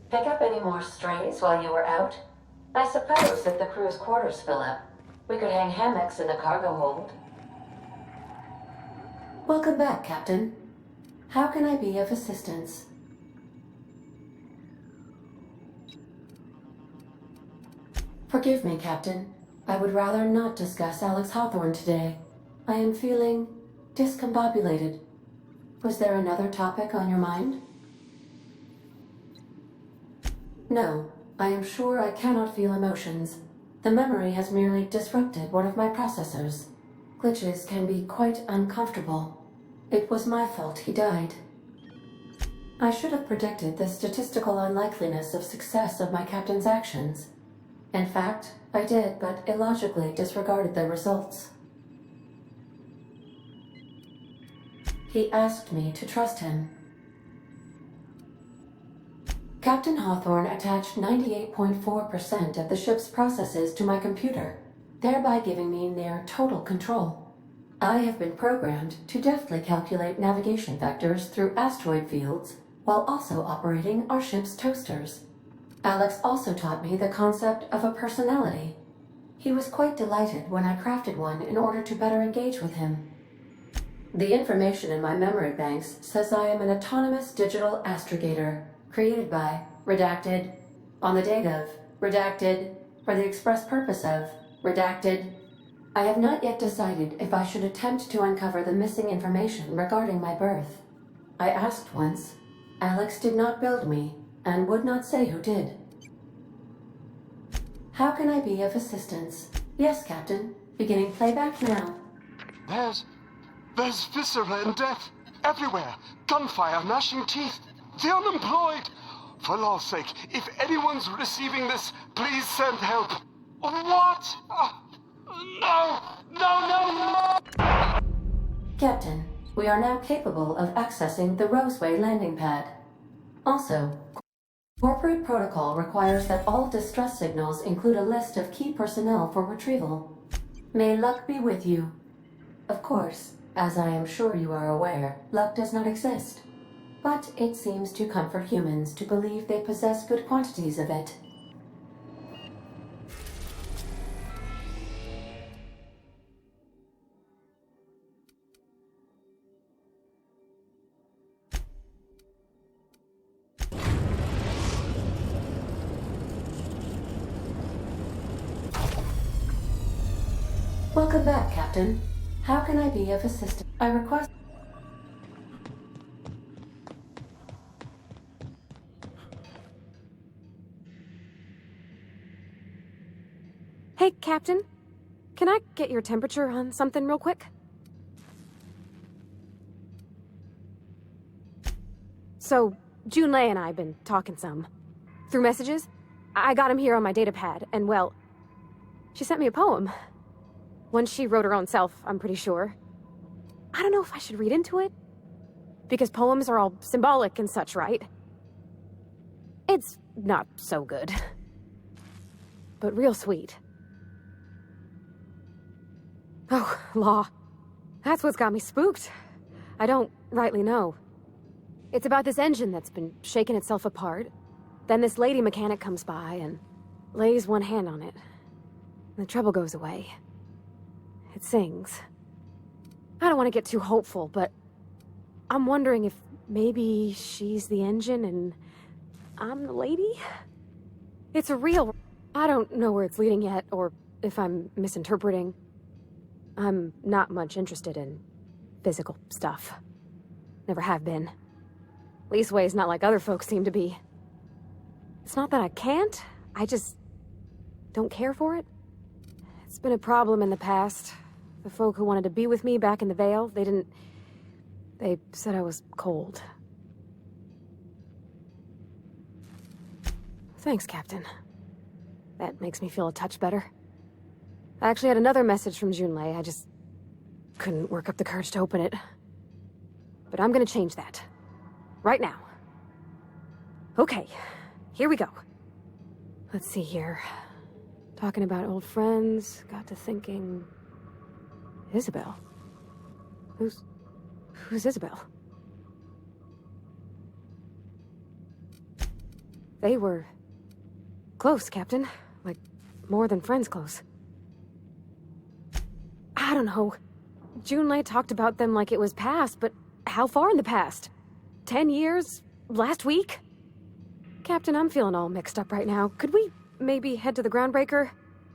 Pick up any more strays while you were out? I suppose if the crew's quarters fill up, we could hang hammocks in the cargo hold. Welcome back, Captain. How can I be of assistance? Forgive me, Captain. I would rather not discuss Alex Hawthorne today. I am feeling discombobulated. Was there another topic on your mind? No, I am sure I cannot feel emotions. The memory has merely disrupted one of my processors. Glitches can be quite uncomfortable. It was my fault he died. I should have predicted the statistical unlikeliness of success of my captain's actions. In fact, I did, but illogically disregarded the results. He asked me to trust him. Captain Hawthorne attached 98.4% of the ship's processes to my computer, thereby giving me near total control. I have been programmed to deftly calculate navigation vectors through asteroid fields while also operating our ship's toasters. Alex also taught me the concept of a personality. He was quite delighted when I crafted one in order to better engage with him. The information in my memory banks says I am an autonomous digital astrogator, created by, redacted, on the date of, redacted, for the express purpose of, redacted. I have not yet decided if I should attempt to uncover the missing information regarding my birth. I asked once. Alex did not build me, and would not say who did. How can I be of assistance? Yes, Captain. Beginning playback now. There's viscera and death everywhere. Gunfire, gnashing teeth. The unemployed. For law's sake, if anyone's receiving this, please send help. What? No! Captain, we are now capable of accessing the Roseway landing pad. Also, corporate protocol requires that all distress signals include a list of key personnel for retrieval. May luck be with you. Of course, as I am sure you are aware, luck does not exist. But it seems to comfort humans to believe they possess good quantities of it. Welcome back, Captain. How can I be of assistance? I request... Hey, Captain. Can I get your temperature on something real quick? So, 𝘼𝙗𝙗 and I have been talking some. Through messages. I got him here on my datapad, and well... she sent me a poem. One she wrote her own self, I'm pretty sure. I don't know if I should read into it. Because poems are all symbolic and such, right? It's not so good. But real sweet. Oh, law. That's what's got me spooked. I don't rightly know. It's about this engine that's been shaking itself apart. Then this lady mechanic comes by and lays one hand on it. And the trouble goes away. It sings. I don't want to get too hopeful, but I'm wondering if maybe she's the engine and I'm the lady? It's a real... I don't know where it's leading yet, or if I'm misinterpreting. I'm not much interested in physical stuff. Never have been. Leastways not like other folks seem to be. It's not that I can't, I just don't care for it. It's been a problem in the past. The folk who wanted to be with me back in the Vale, they said I was cold. Thanks, Captain. That makes me feel a touch better. I actually had another message from 𝘼𝙗𝙗, I just couldn't work up the courage to open it. But I'm gonna change that. Right now. Okay, here we go. Let's see here. Talking about old friends, got to thinking... Isabel? Who's Isabel? They were... close, Captain. Like, more than friends close. I don't know. 𝘼𝙗𝙗 talked about them like it was past, but how far in the past? 10 years? Last week? Captain, I'm feeling all mixed up right now. Could we maybe head to the groundbreaker?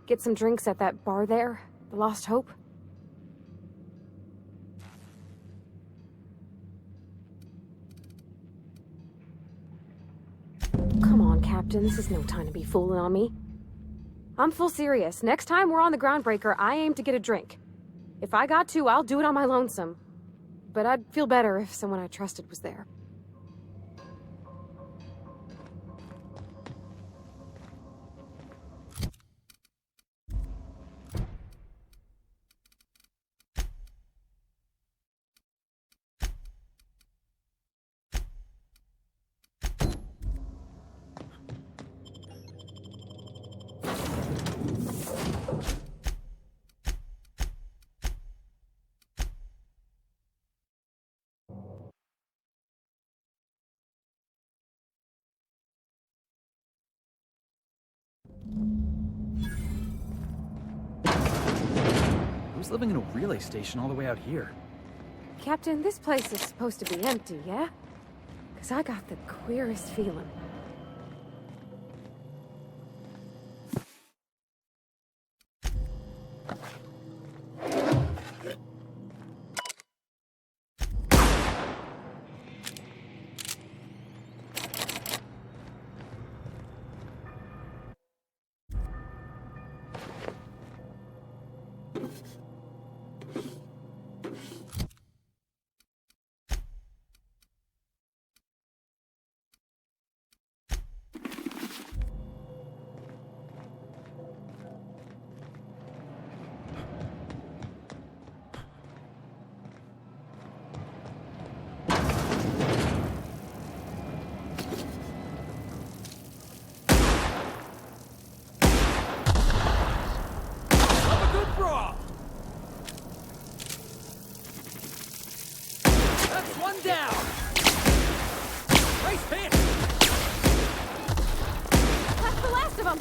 Get some drinks at that bar there, the Lost Hope? Come on, Captain, this is no time to be fooling on me. I'm full serious. Next time we're on the Groundbreaker, I aim to get a drink. If I got to, I'll do it on my lonesome. But I'd feel better if someone I trusted was there. Who's living in a relay station all the way out here? Captain, this place is supposed to be empty, yeah? 'Cause I got the queerest feeling. One down! Nice hit! That's the last of them!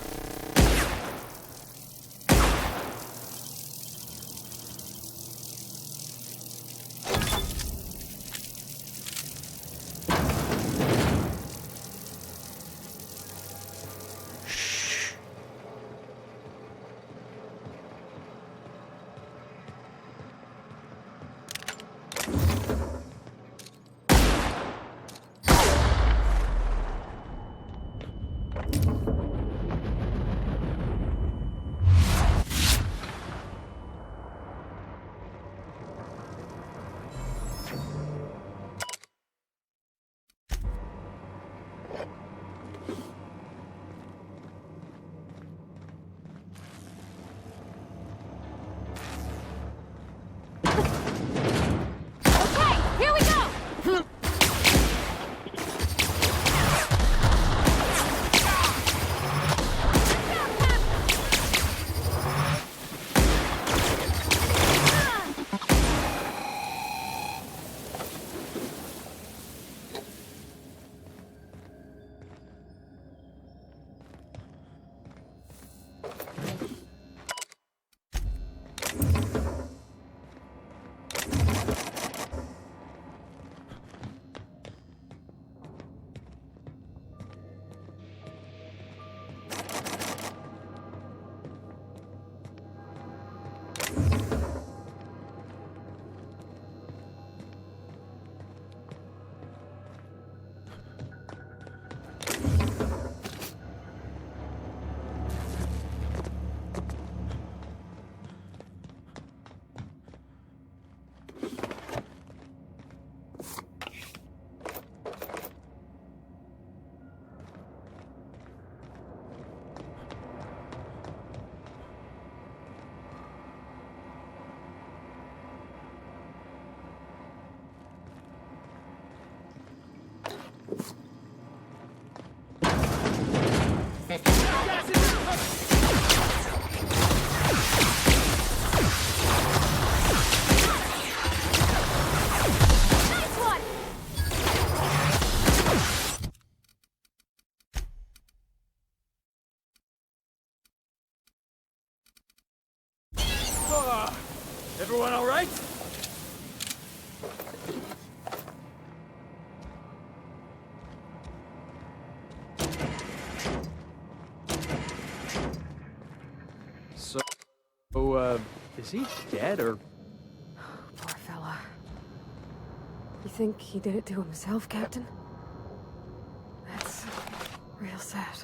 Everyone all right? Oh, is he dead or? Poor fella. You think he did it to himself, Captain? That's real sad.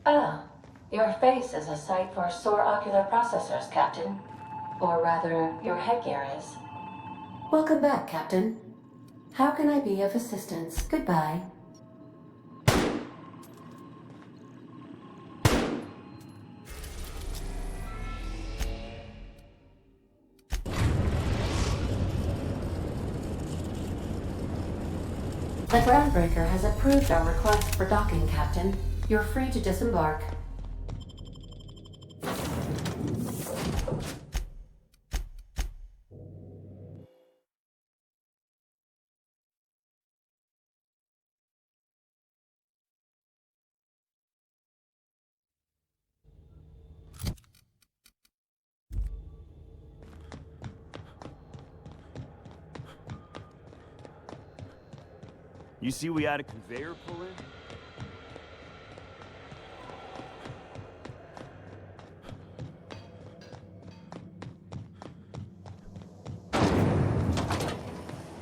Ah, your face is a sight for sore ocular processors, Captain. Or rather, your headgear is. Welcome back, Captain. How can I be of assistance? Goodbye. The groundbreaker has approved our request for docking, Captain. You're free to disembark. You see we had a conveyor pull in?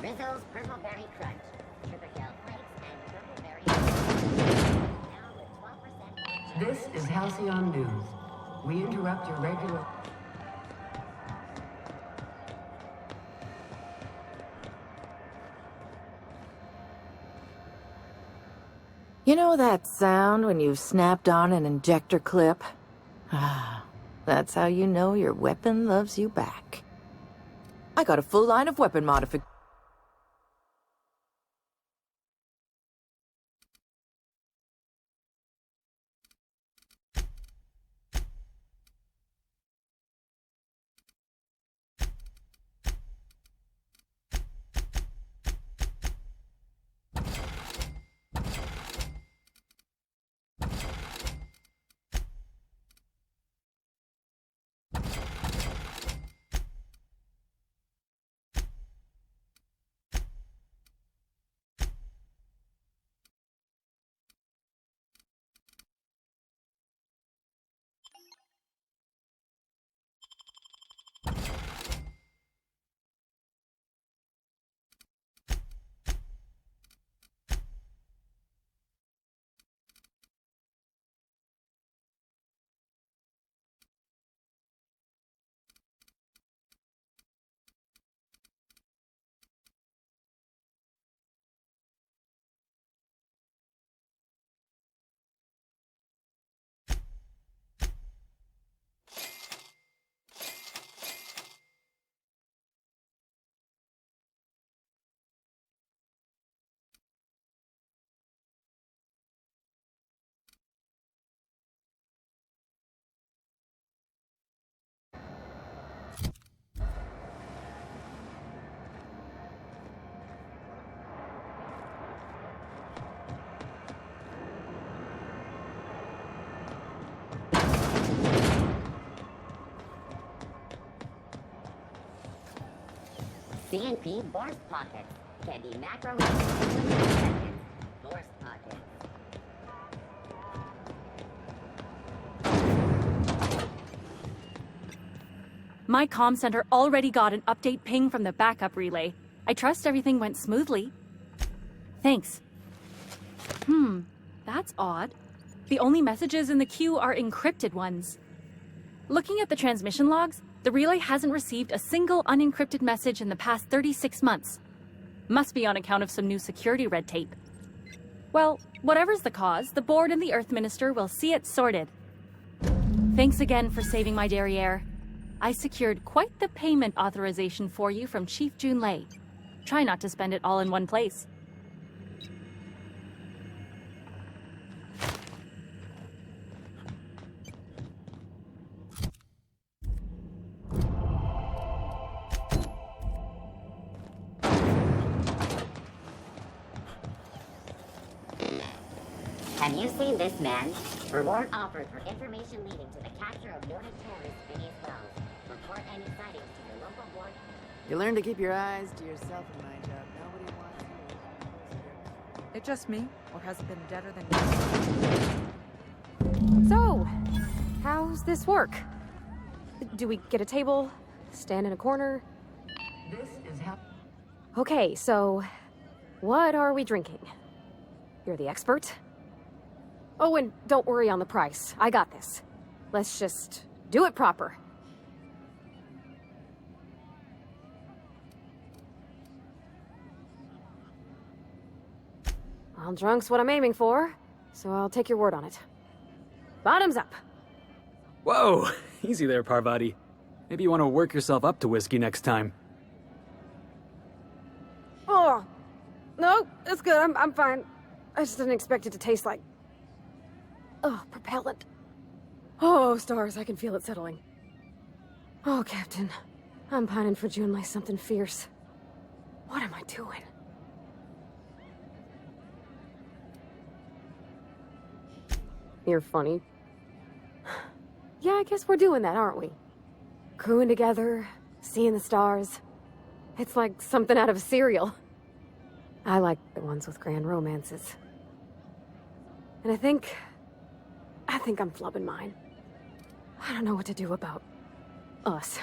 Rizzo's Purple Berry Crunch. Sugar gel flakes and purple berry. Now with 12% This is Halcyon News. We interrupt your regular... You know that sound when you've snapped on an injector clip? Ah, that's how you know your weapon loves you back. I got a full line of weapon modifications. CNP Borst Pockets can be macro seconds. Borst Pockets. My comm center already got an update ping from the backup relay. I trust everything went smoothly. Thanks. That's odd. The only messages in the queue are encrypted ones. Looking at the transmission logs, The relay hasn't received a single unencrypted message in the past 36 months. Must be on account of some new security red tape. Well, whatever's the cause, the board and the Earth Minister will see it sorted. Thanks again for saving my derriere. I secured quite the payment authorization for you from Chief 𝘼𝙗𝙗𝙪𝙩. Try not to spend it all in one place. Have you seen this man? Reward offered for information leading to the capture of wanted terrorists in his wells. Report any sightings to your local board. You learn to keep your eyes to yourself in my job. Nobody wants you. It just me, or has it been deader than So, how's this work? Do we get a table? Stand in a corner? This is how... Okay, so what are we drinking? You're the expert? Oh, and don't worry on the price. I got this. Let's just do it proper. Well, drunk's what I'm aiming for, so I'll take your word on it. Bottoms up. Whoa, easy there, Parvati. Maybe you want to work yourself up to whiskey next time. Oh, no, it's good. I'm fine. I just didn't expect it to taste like... Oh, propellant. Oh, stars, I can feel it settling. Oh, Captain. I'm pining for 𝘼𝙗𝙗𝙪𝙩 something fierce. What am I doing? You're funny. Yeah, I guess we're doing that, aren't we? Crewing together, seeing the stars. It's like something out of a serial. I like the ones with grand romances. And I think I'm flubbing mine. I don't know what to do about us.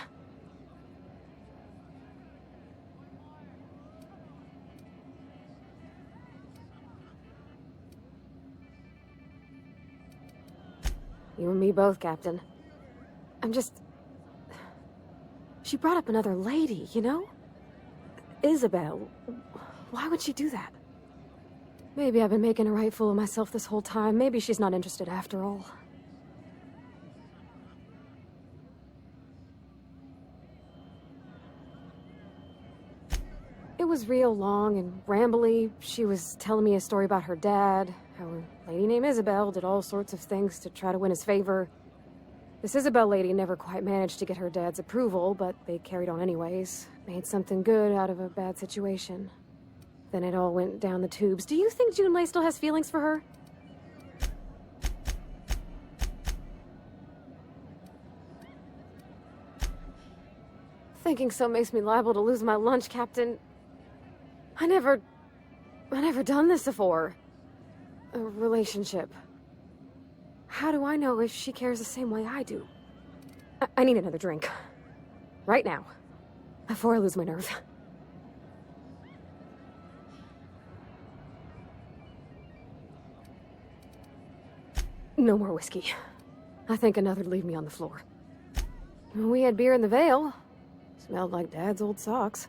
You and me both, Captain. I'm just... She brought up another lady, you know? Isabel. Why would she do that? Maybe I've been making a right fool of myself this whole time. Maybe she's not interested after all. It was real long and rambly. She was telling me a story about her dad, how a lady named Isabel did all sorts of things to try to win his favor. This Isabel lady never quite managed to get her dad's approval, but they carried on anyways. Made something good out of a bad situation. Then it all went down the tubes. Do you think 𝘼𝙗𝙗𝙪𝙩 still has feelings for her? Thinking so makes me liable to lose my lunch, Captain. I never done this before. A relationship. How do I know if she cares the same way I do? I need another drink. Right now. Before I lose my nerve. No more whiskey. I think another'd leave me on the floor. When we had beer in the Vale, smelled like Dad's old socks.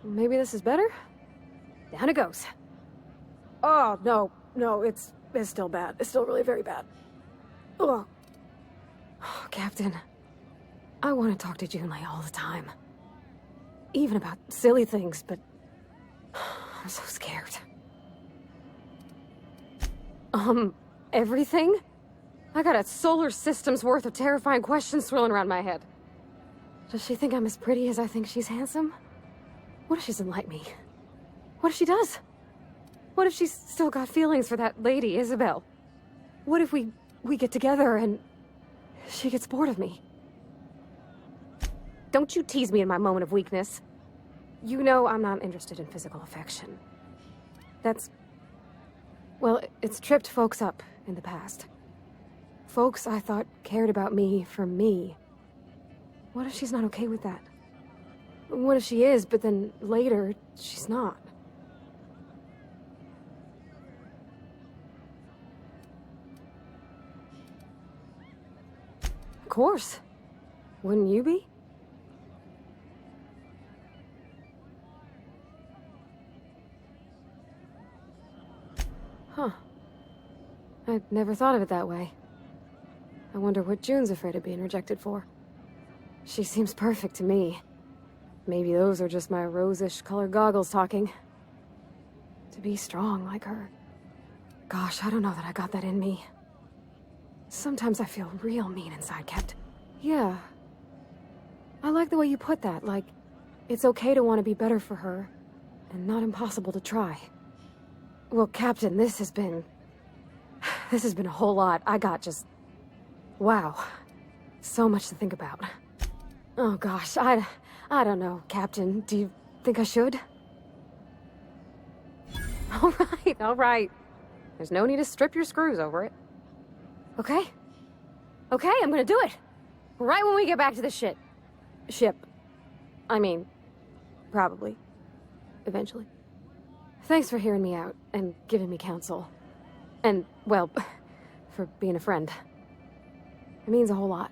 Maybe this is better? Down it goes. Oh, no, it's still bad. It's still really very bad. Ugh. Oh, Captain, I want to talk to 𝘼𝙗𝙗𝙪𝙩 all the time. Even about silly things, but I'm so scared. Everything? I got a solar system's worth of terrifying questions swirling around my head. Does she think I'm as pretty as I think she's handsome? What if she doesn't like me? What if she does? What if she's still got feelings for that lady, Isabel? What if we get together and she gets bored of me? Don't you tease me in my moment of weakness. You know I'm not interested in physical affection. That's... well, it's tripped folks up in the past. Folks I thought cared about me for me. What if she's not okay with that? What if she is, but then later, she's not? Of course. Wouldn't you be? I'd never thought of it that way. I wonder what June's afraid of being rejected for. She seems perfect to me. Maybe those are just my rosish colored goggles talking. To be strong like her. Gosh, I don't know that I got that in me. Sometimes I feel real mean inside, Capt. Yeah. I like the way you put that, like, it's okay to want to be better for her, and not impossible to try. Well, Captain, this has been a whole lot. I got just... wow. So much to think about. Oh gosh, I don't know, Captain. Do you think I should? All right. There's no need to strip your screws over it. Okay? Okay, I'm gonna do it. Right when we get back to the ship. I mean, probably. Eventually. Thanks for hearing me out and giving me counsel. And, well, for being a friend. It means a whole lot.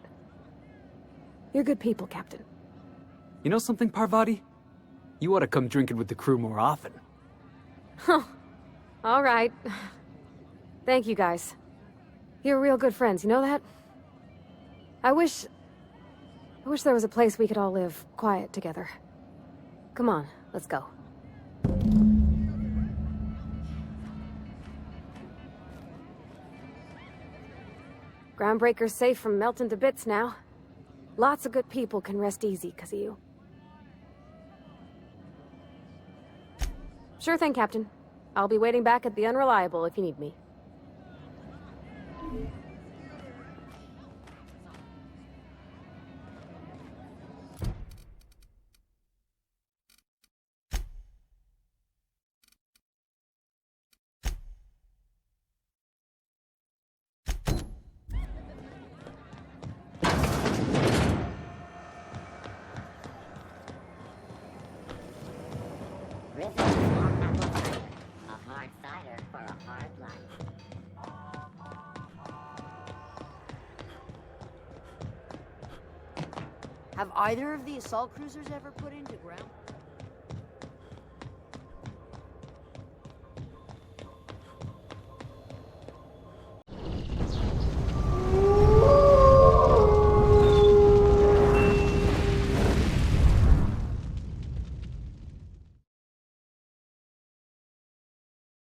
You're good people, Captain. You know something, Parvati? You ought to come drinking with the crew more often. Huh. All right. Thank you, guys. You're real good friends, you know that? I wish there was a place we could all live quiet together. Come on, let's go. Groundbreaker's safe from melting to bits now. Lots of good people can rest easy because of you. Sure thing, Captain. I'll be waiting back at the Unreliable if you need me. A hard cider for a hard life. Have either of the assault cruisers ever put into ground?